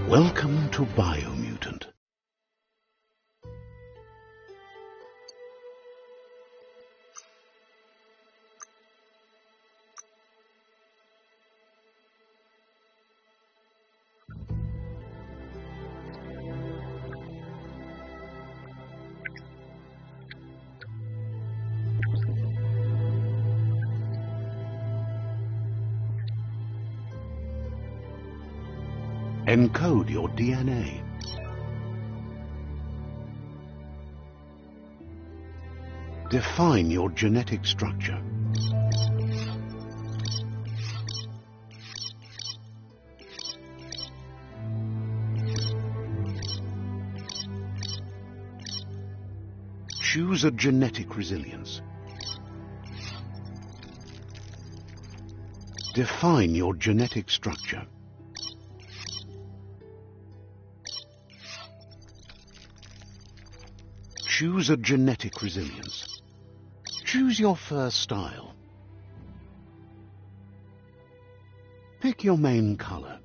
Welcome to Biomutant. Encode your DNA. Define your genetic structure. Choose a genetic resilience. Define your genetic structure. Choose a genetic resilience. Choose your fur style. Pick your main color.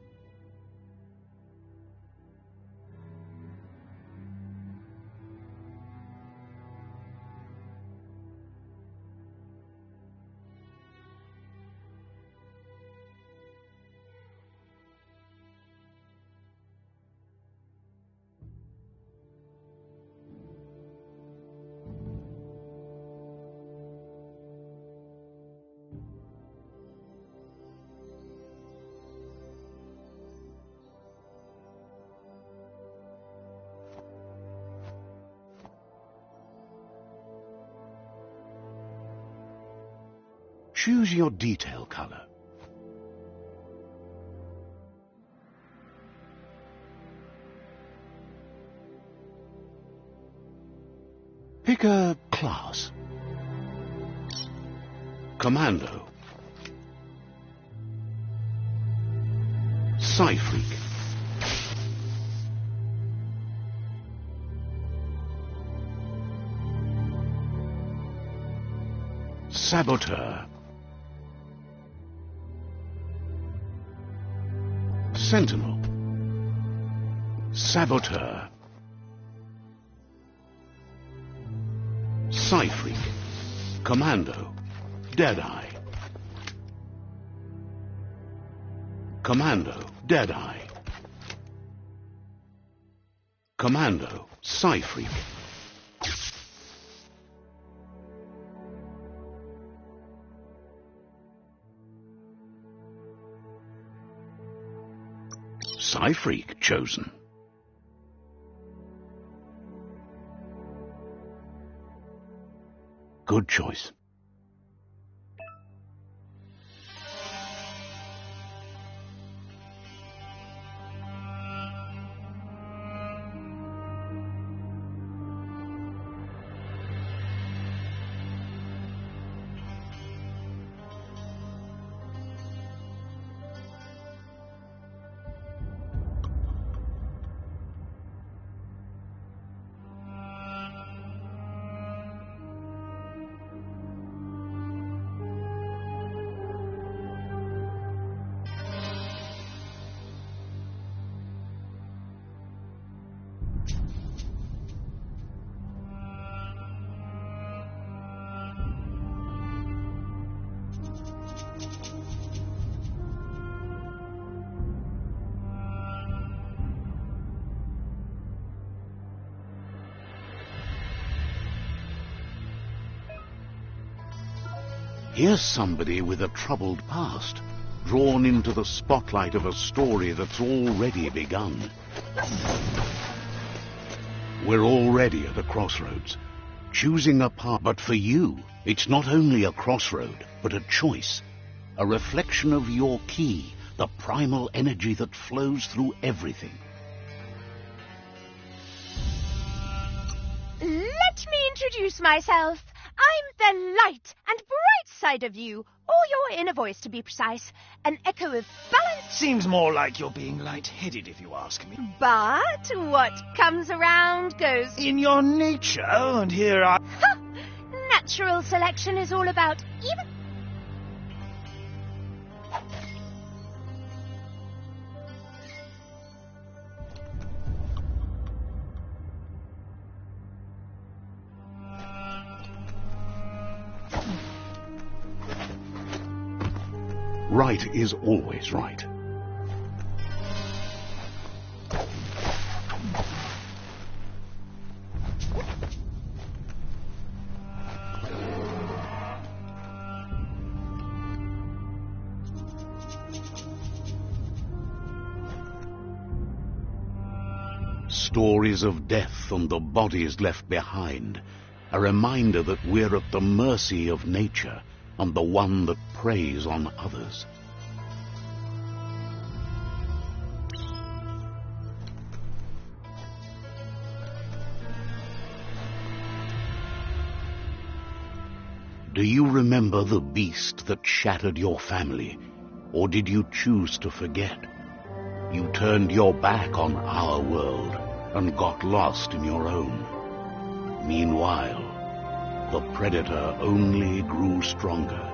Choose your detail color. Pick a class. Commando. Psy-Freak. Saboteur. Sentinel. Saboteur. Psy-Freak. Commando. Deadeye. Commando. Deadeye. Commando. Psy-Freak. Psy-Freak chosen. Good choice. Here's somebody with a troubled past, drawn into the spotlight of a story that's already begun. We're already at a crossroads, choosing a path. But for you, it's not only a crossroad, but a choice, a reflection of your key, the primal energy that flows through everything. Let me introduce myself. I'm the light and bright side of you, or your inner voice to be precise, an echo of balance. Seems more like you're being light-headed, if you ask me. But what comes around goes. In your nature, and here I... Ha! Natural selection is all about even... Right is always right. Stories of death and the bodies left behind, a reminder that we're at the mercy of nature and the one that preys on others. Do you remember the beast that shattered your family, or did you choose to forget? You turned your back on our world and got lost in your own. Meanwhile, the predator only grew stronger.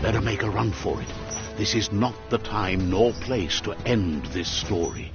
Better make a run for it. This is not the time nor place to end this story.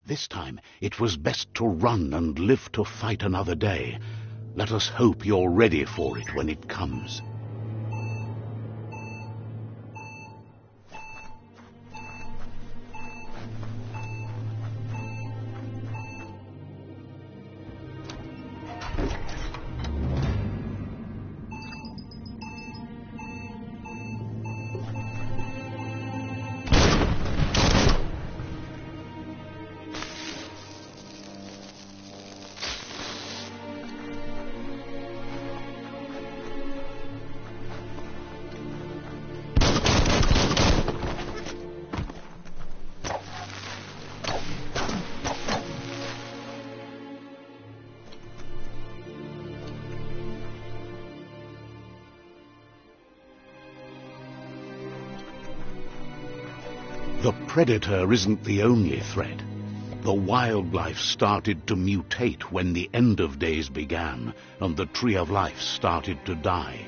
This time, it was best to run and live to fight another day. Let us hope you're ready for it when it comes. The predator isn't the only threat. The wildlife started to mutate when the end of days began, and the tree of life started to die.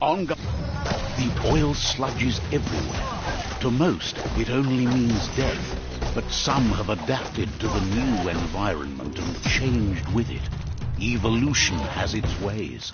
The oil sludges everywhere. To most, it only means death. But some have adapted to the new environment and changed with it. Evolution has its ways.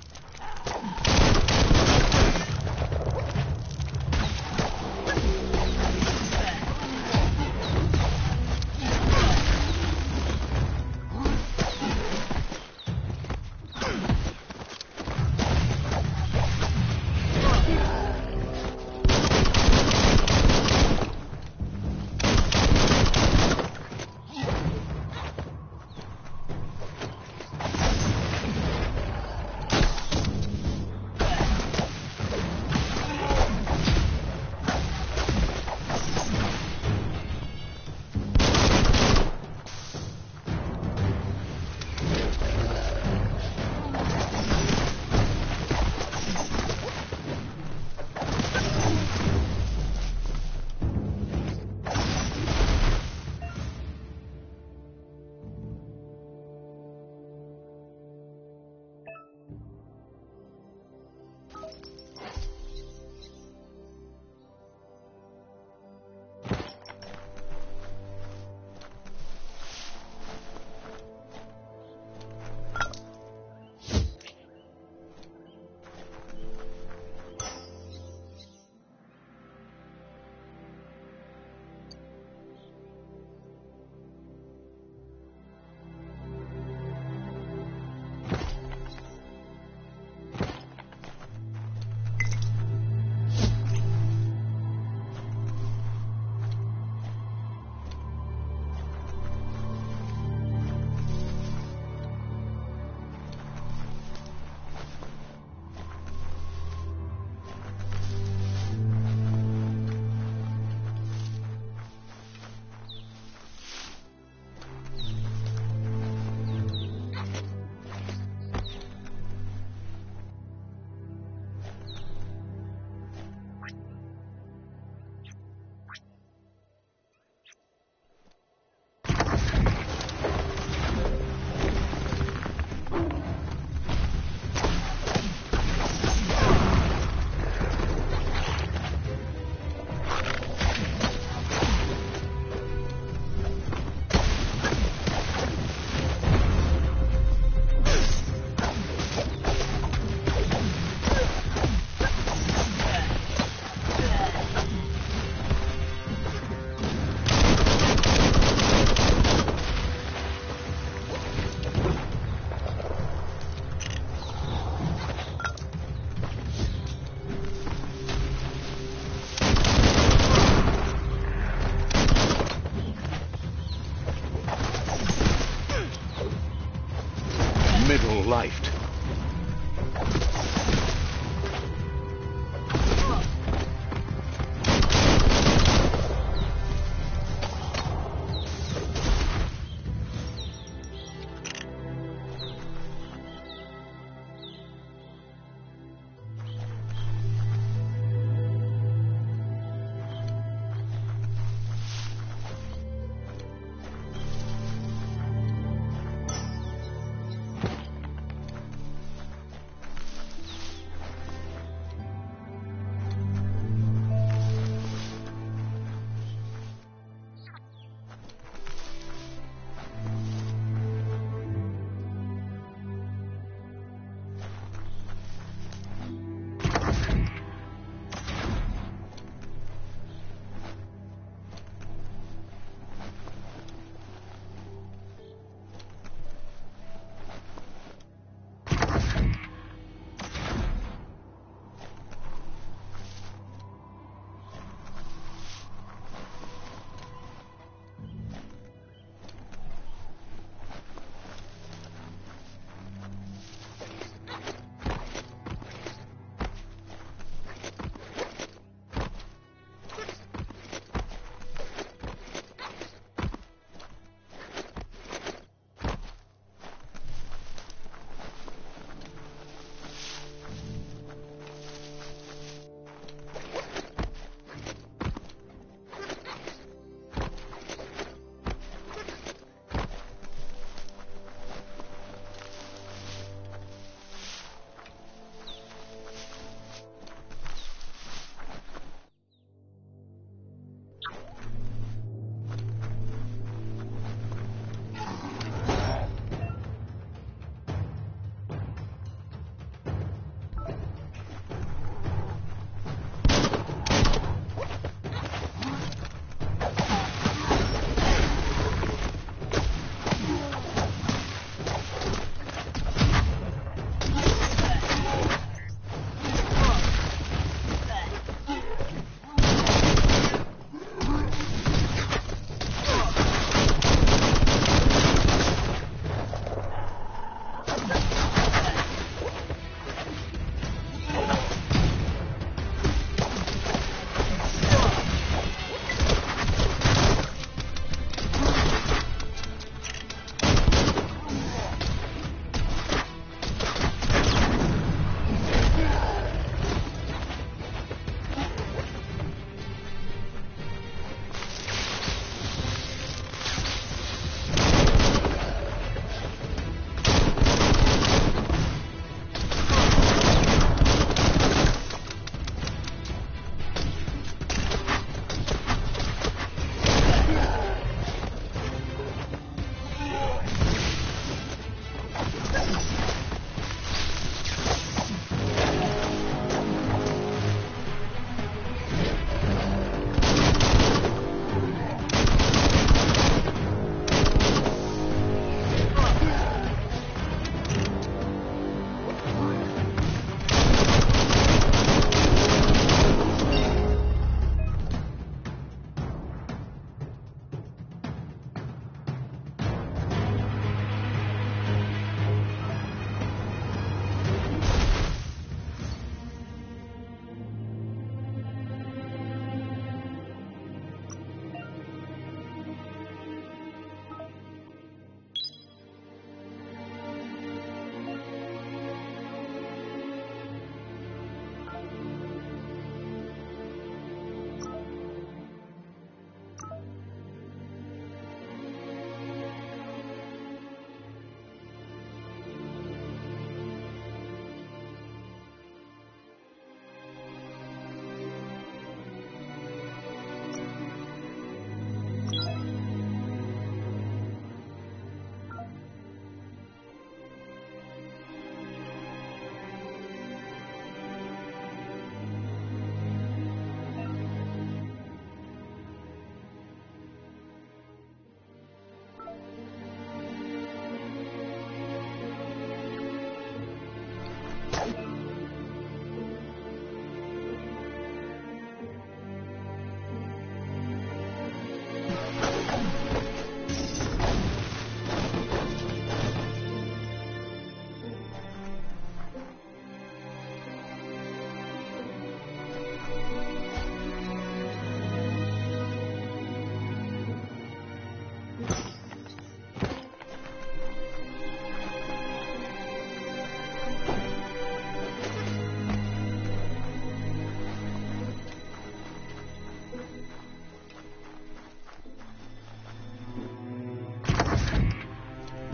Middle-lifed.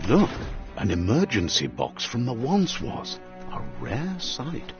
Look, an emergency box from the once was. A rare sight.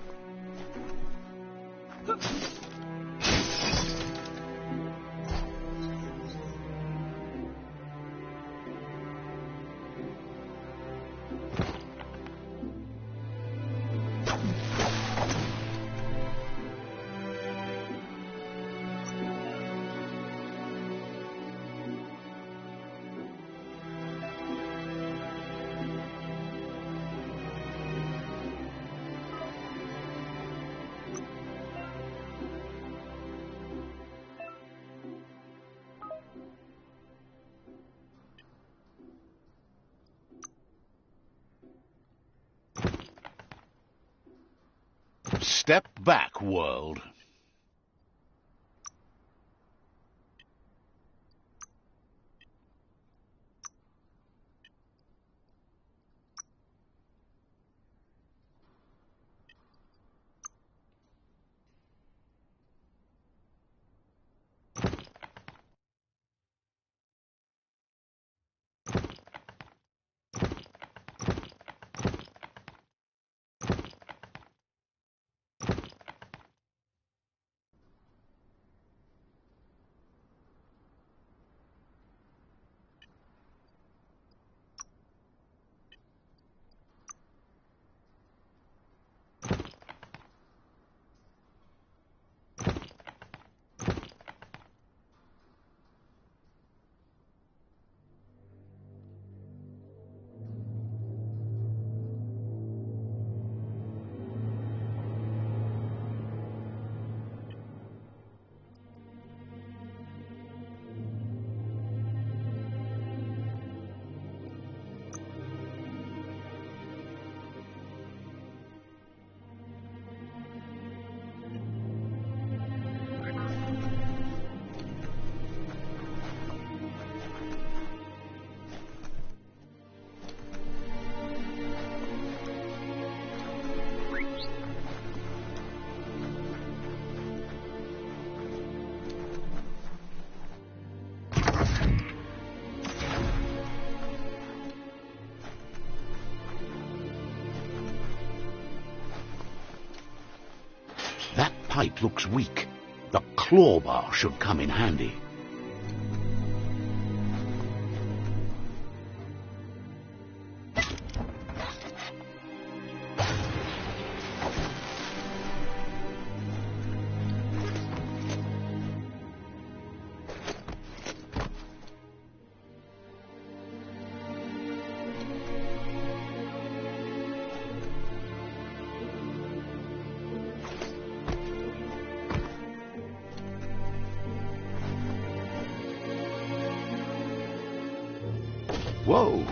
Step back, world. That pipe looks weak. The claw bar should come in handy. Whoa!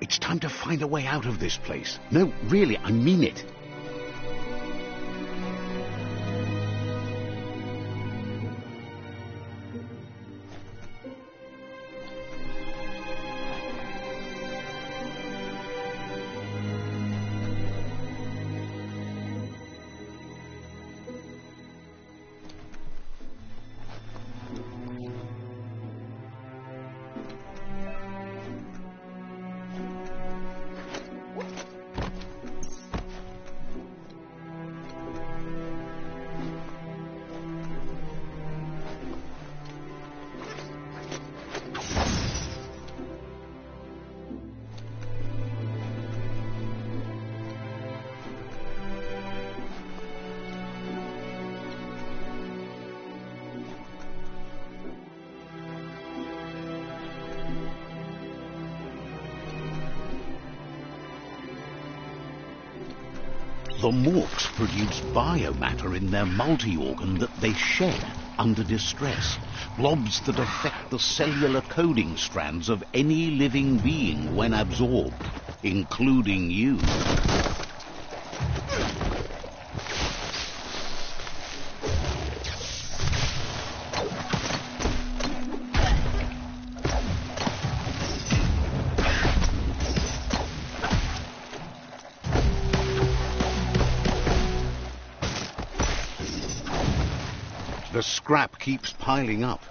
It's time to find a way out of this place. No, really, I mean it. The Morks produce biomatter in their multi-organ that they shed under distress. Blobs that affect the cellular coding strands of any living being when absorbed, including you. The scrap keeps piling up.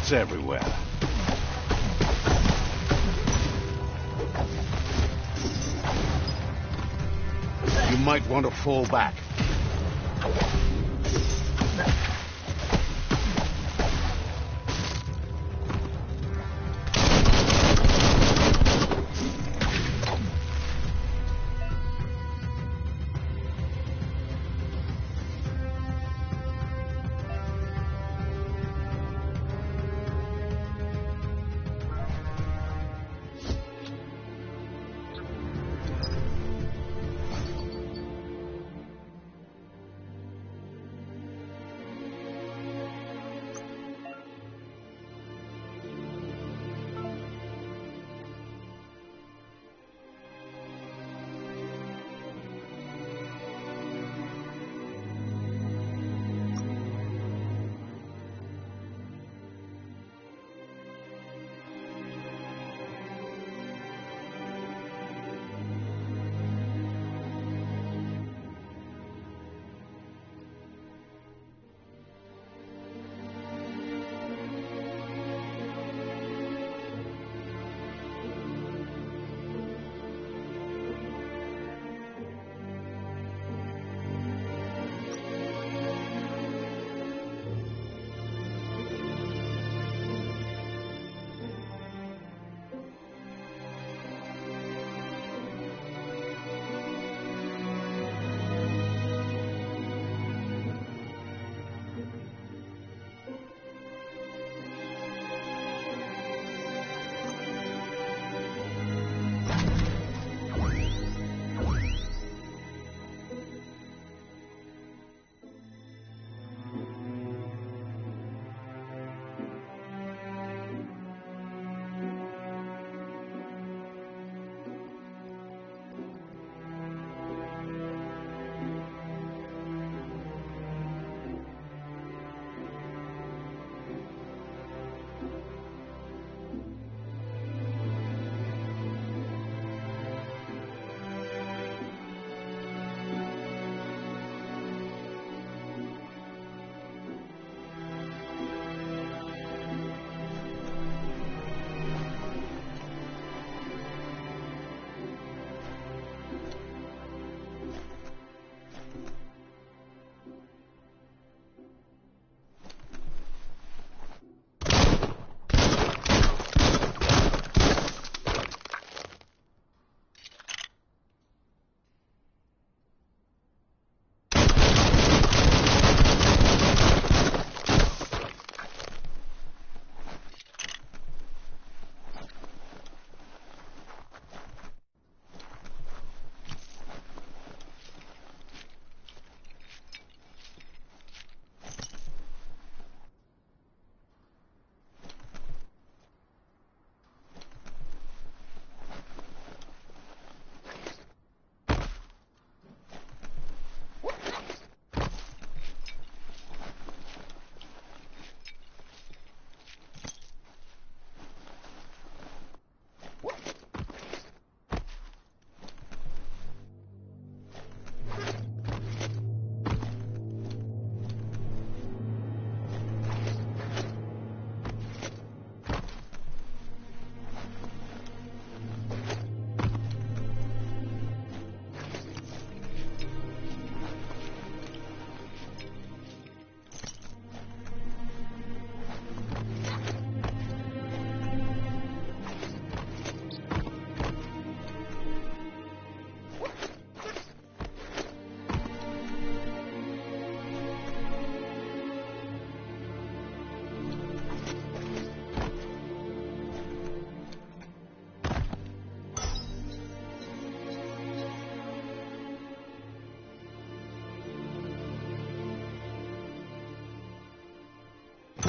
Rats everywhere. You might want to fall back.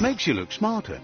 Makes you look smarter.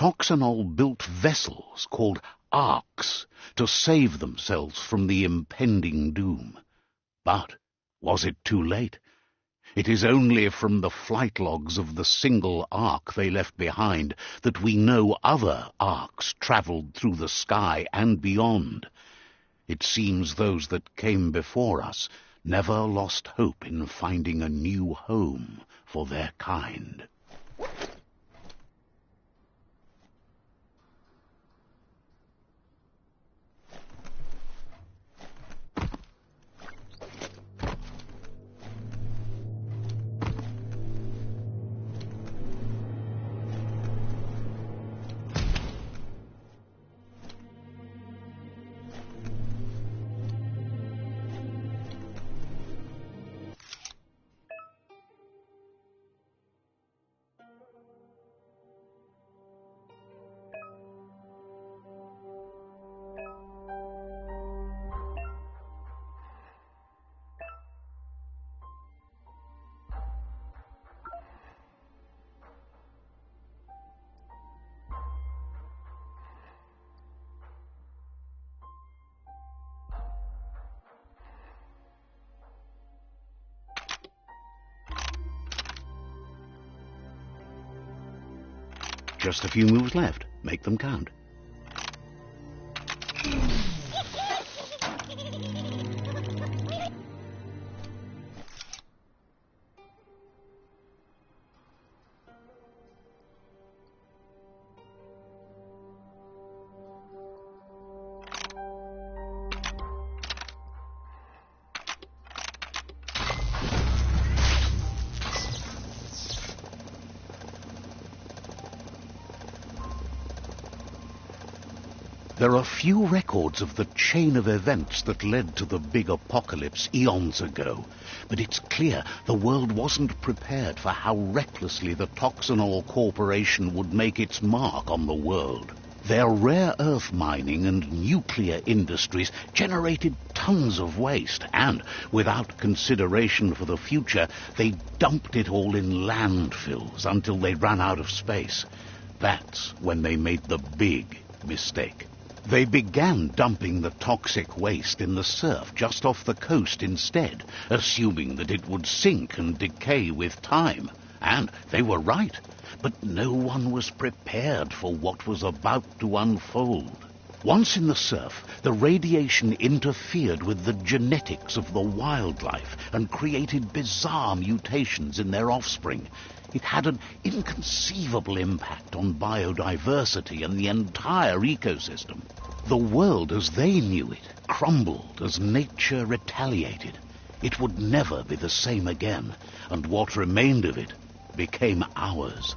Toxanol built vessels called arks to save themselves from the impending doom. But was it too late? It is only from the flight logs of the single ark they left behind that we know other arks travelled through the sky and beyond. It seems those that came before us never lost hope in finding a new home for their kind. Just a few moves left. Make them count. There are few records of the chain of events that led to the big apocalypse eons ago, but it's clear the world wasn't prepared for how recklessly the Toxanol Corporation would make its mark on the world. Their rare earth mining and nuclear industries generated tons of waste, and, without consideration for the future, they dumped it all in landfills until they ran out of space. That's when they made the big mistake. They began dumping the toxic waste in the surf just off the coast instead, assuming that it would sink and decay with time. And they were right, but no one was prepared for what was about to unfold. Once in the surf, the radiation interfered with the genetics of the wildlife and created bizarre mutations in their offspring. It had an inconceivable impact on biodiversity and the entire ecosystem. The world as they knew it crumbled as nature retaliated. It would never be the same again, and what remained of it became ours.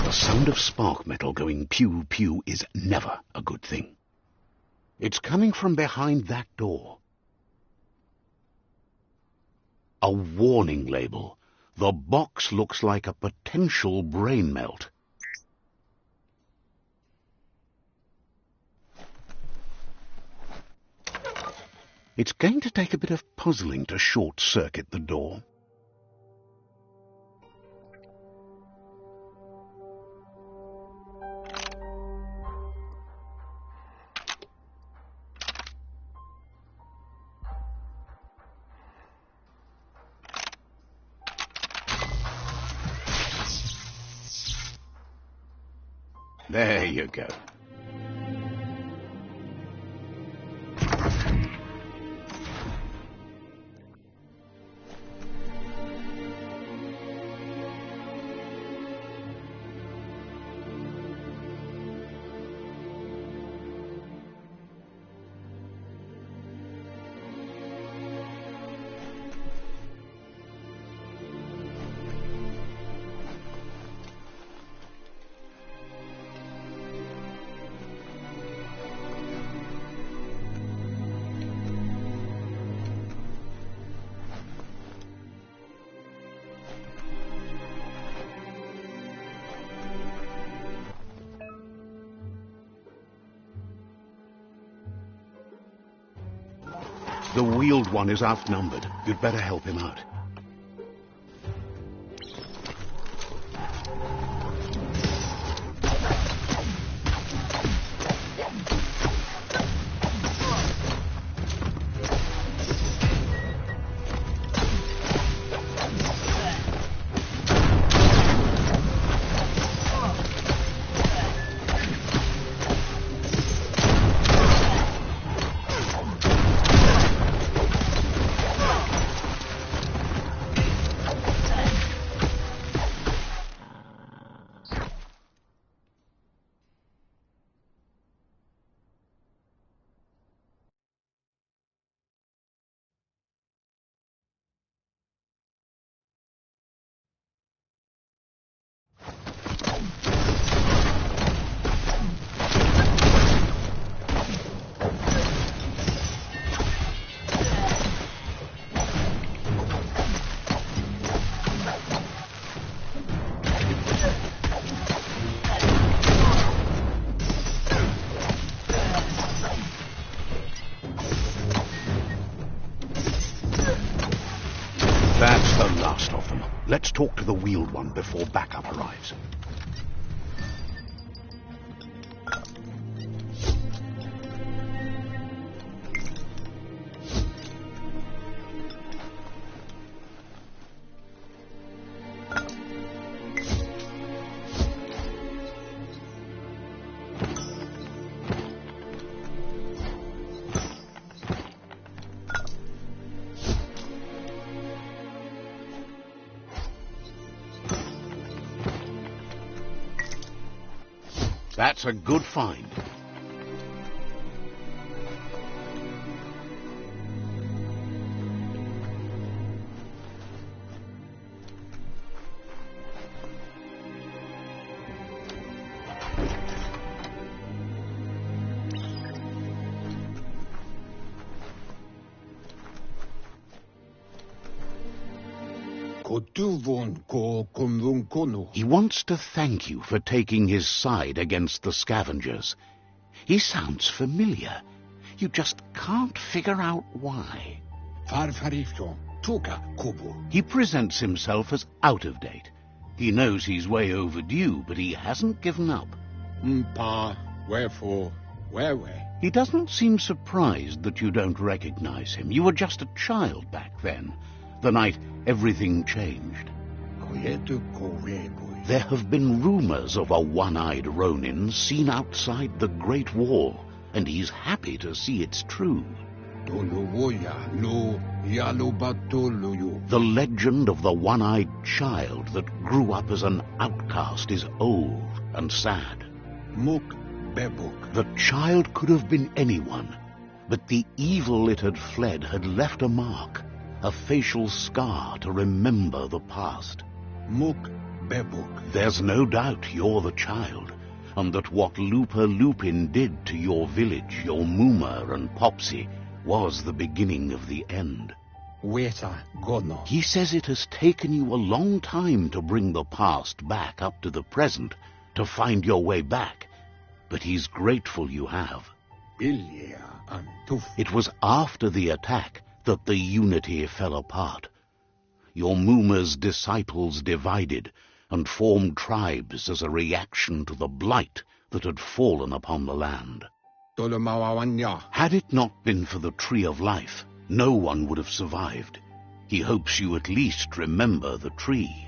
The sound of spark metal going pew-pew is never a good thing. It's coming from behind that door. A warning label. The box looks like a potential brain melt. It's going to take a bit of puzzling to short-circuit the door. There you go. The wheeled one is outnumbered. You'd better help him out. That's the last of them. Let's talk to the wheeled one before backup arrives. That's a good find. He wants to thank you for taking his side against the scavengers. He sounds familiar. You just can't figure out why. He presents himself as out of date. He knows he's way overdue, but he hasn't given up. Wherefore, where? He doesn't seem surprised that you don't recognize him. You were just a child back then, the night everything changed. There have been rumors of a one-eyed Ronin seen outside the Great Wall, and he's happy to see it's true. The legend of the one-eyed child that grew up as an outcast is old and sad. The child could have been anyone, but the evil it had fled had left a mark, a facial scar to remember the past. There's no doubt you're the child, and that what Looper Lupin did to your village, your Muma and Popsy, was the beginning of the end. He says it has taken you a long time to bring the past back up to the present, to find your way back, but he's grateful you have. It was after the attack that the unity fell apart. Your Muma's disciples divided and formed tribes as a reaction to the blight that had fallen upon the land. Had it not been for the Tree of Life, no one would have survived. He hopes you at least remember the tree.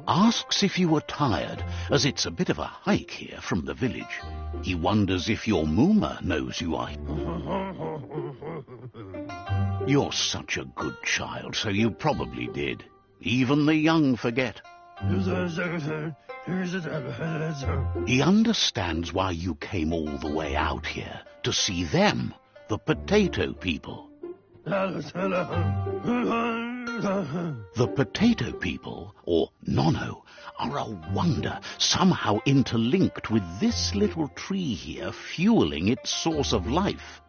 Asks if you are tired, as it's a bit of a hike here from the village. He wonders if your Mooma knows you are. You're such a good child, so you probably did. Even the young forget. He understands why you came all the way out here, to see them, the potato people. The potato people, or Nono, are a wonder, somehow interlinked with this little tree here, fueling its source of life.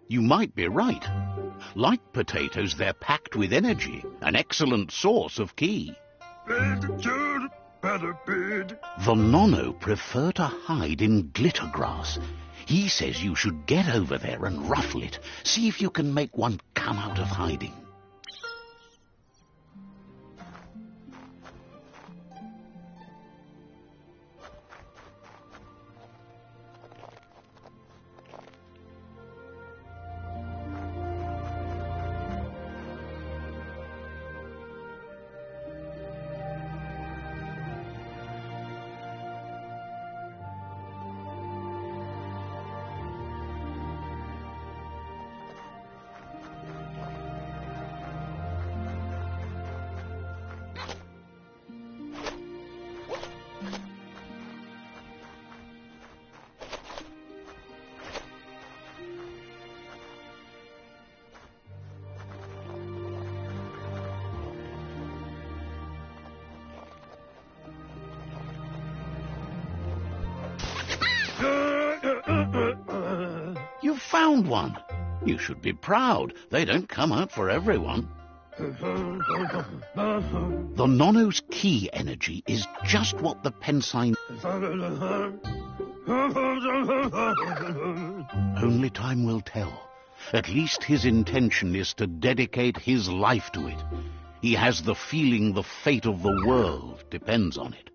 You might be right. Like potatoes, they're packed with energy, an excellent source of ki. The Nono prefer to hide in glitter grass. He says you should get over there and ruffle it. See if you can make one come out of hiding. You found one. You should be proud. They don't come out for everyone. The Nono's ki energy is just what the Pensine... Only time will tell. At least his intention is to dedicate his life to it. He has the feeling the fate of the world depends on it.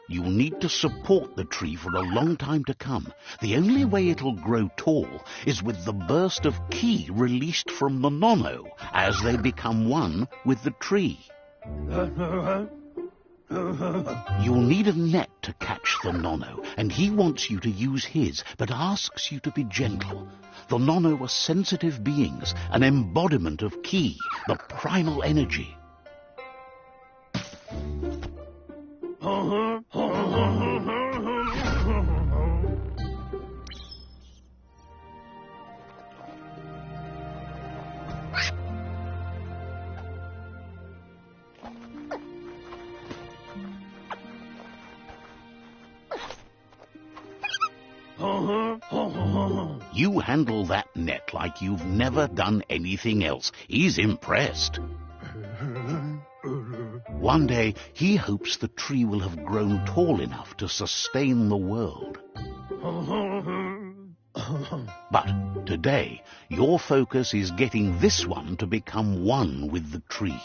You'll need to support the tree for a long time to come. The only way it'll grow tall is with the burst of ki released from the Nono as they become one with the tree. You'll need a net to catch the Nono, and he wants you to use his, but asks you to be gentle. The Nono are sensitive beings, an embodiment of ki, the primal energy. You handle that net like you've never done anything else. He's impressed. One day, he hopes the tree will have grown tall enough to sustain the world. But today, your focus is getting this one to become one with the tree.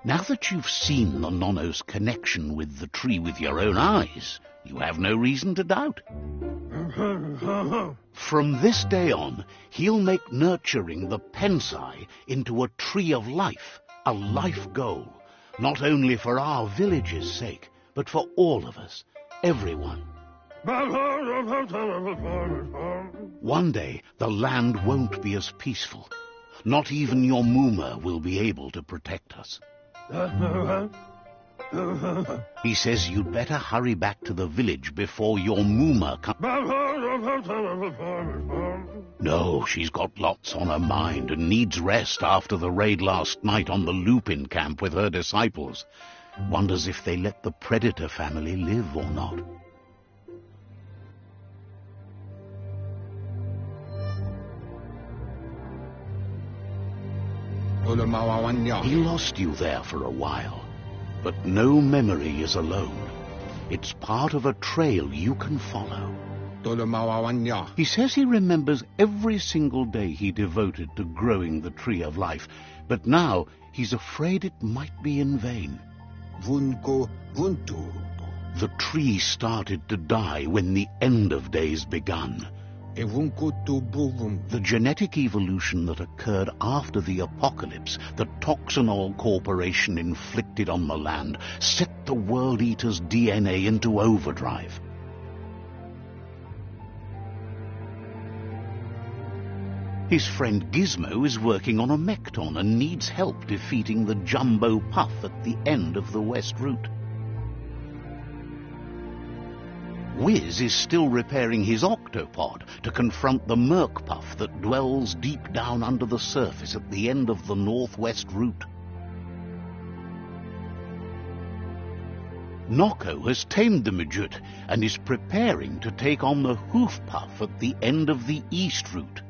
Now that you've seen the Nono's connection with the tree with your own eyes, you have no reason to doubt. From this day on, he'll make nurturing the Pensai into a tree of life, a life goal, not only for our village's sake, but for all of us, everyone. One day, the land won't be as peaceful. Not even your Mooma will be able to protect us. He says you'd better hurry back to the village before your Mooma comes. No, she's got lots on her mind and needs rest after the raid last night on the Lupin camp with her disciples. Wonders if they let the Predator family live or not. He lost you there for a while, but no memory is alone. It's part of a trail you can follow. He says he remembers every single day he devoted to growing the tree of life, but now he's afraid it might be in vain. The tree started to die when the end of days begun. The genetic evolution that occurred after the apocalypse the Toxanol Corporation inflicted on the land set the World Eater's DNA into overdrive. His friend Gizmo is working on a Mekton and needs help defeating the Jumbo Puff at the end of the West Route. Wiz is still repairing his octopod to confront the Merc Puff that dwells deep down under the surface at the end of the Northwest Route. Nocco has tamed the Midget and is preparing to take on the Hoof Puff at the end of the East Route.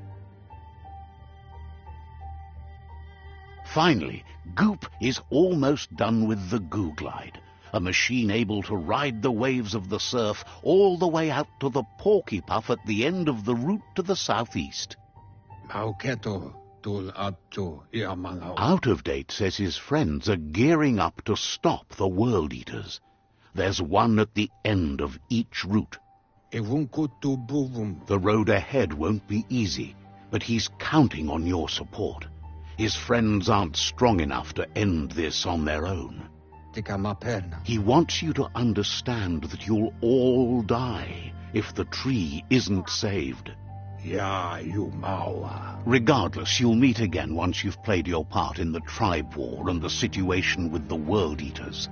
Finally, Goop is almost done with the Goo Glide, a machine able to ride the waves of the surf all the way out to the Porky Puff at the end of the route to the southeast. Out of Date says his friends are gearing up to stop the World Eaters. There's one at the end of each route. The road ahead won't be easy, but he's counting on your support. His friends aren't strong enough to end this on their own. He wants you to understand that you'll all die if the tree isn't saved. Regardless, you'll meet again once you've played your part in the tribe war and the situation with the World Eaters.